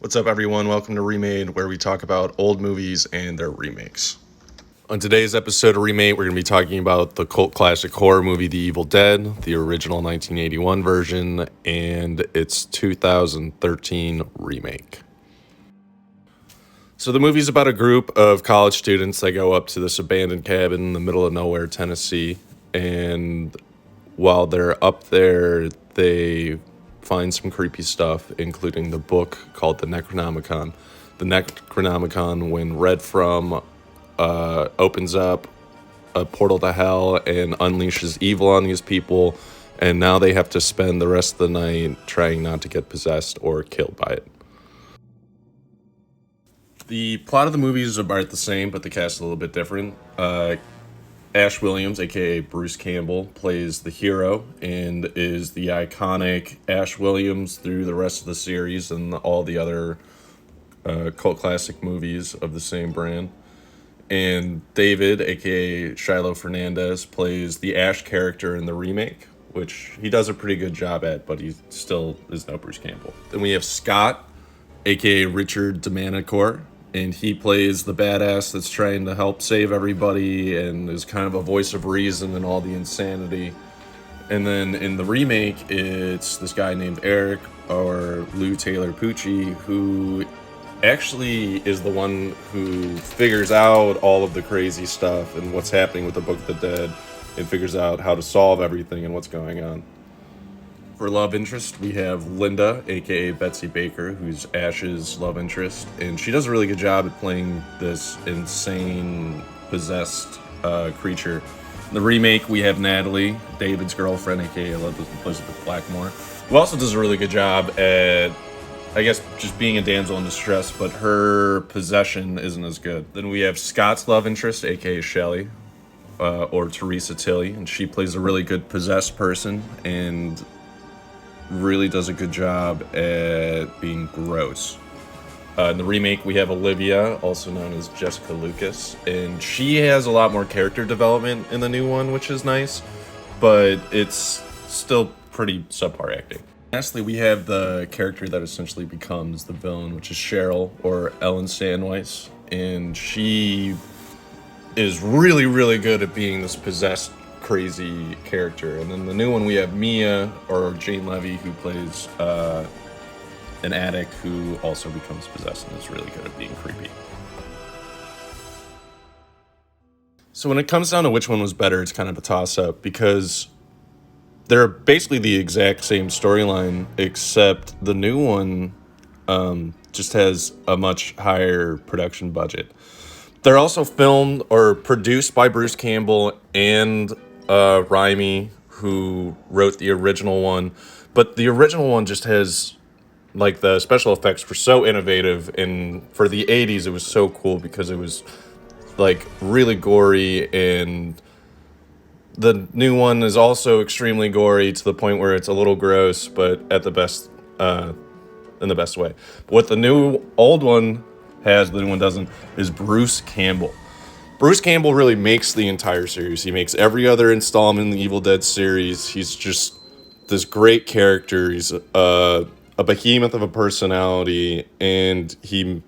What's up, everyone? Welcome to Remade, where we talk about old movies and their remakes. On today's episode of Remake, we're going to be talking about the cult classic horror movie The Evil Dead, the original 1981 version, and its 2013 remake. So the movie's about a group of college students that go up to this abandoned cabin in the middle of nowhere, Tennessee, and while they're up there, they find some creepy stuff, including the book called the Necronomicon. The Necronomicon, when read from, opens up a portal to hell and unleashes evil on these people, and now they have to spend the rest of the night trying not to get possessed or killed by it. The plot of the movie is about the same, but the cast is a little bit different. Ash Williams, aka Bruce Campbell, plays the hero and is the iconic Ash Williams through the rest of the series and all the other cult classic movies of the same brand. And David, aka Shiloh Fernandez, plays the Ash character in the remake, which he does a pretty good job at, but he still is no Bruce Campbell. Then we have Scott, aka Richard Demanicore, and he plays the badass that's trying to help save everybody and is kind of a voice of reason in all the insanity. And then in the remake, it's this guy named Eric, or Lou Taylor Pucci, who actually is the one who figures out all of the crazy stuff and what's happening with the Book of the Dead, and figures out how to solve everything and what's going on. For love interest, we have Linda, aka Betsy Baker, who's Ash's love interest, and she does a really good job at playing this insane, possessed creature. In the remake, we have Natalie, David's girlfriend, aka Elizabeth Blackmore, who also does a really good job at, I guess, just being a damsel in distress, but her possession isn't as good. Then we have Scott's love interest, aka Shelley, or Teresa Tilly, and she plays a really good possessed person, and really does a good job at being gross. In the remake, we have Olivia, also known as Jessica Lucas, and she has a lot more character development in the new one, which is nice, but it's still pretty subpar acting. Lastly, we have the character that essentially becomes the villain, which is Cheryl, or Ellen Sandweiss, and she is really, really good at being this possessed crazy character. And then the new one, we have Mia, or Jane Levy, who plays an addict who also becomes possessed and is really good at being creepy. So when it comes down to which one was better, it's kind of a toss-up, because they're basically the exact same storyline, except the new one just has a much higher production budget. They're also filmed or produced by Bruce Campbell and Raimi, who wrote the original one. But the original one just has, like, the special effects were so innovative, and for the 80s it was so cool because it was, like, really gory, and the new one is also extremely gory to the point where it's a little gross, but at the best, in the best way. What the old one has, the new one doesn't, is Bruce Campbell. Bruce Campbell really makes the entire series. He makes every other installment in the Evil Dead series. He's just this great character. He's a behemoth of a personality, and he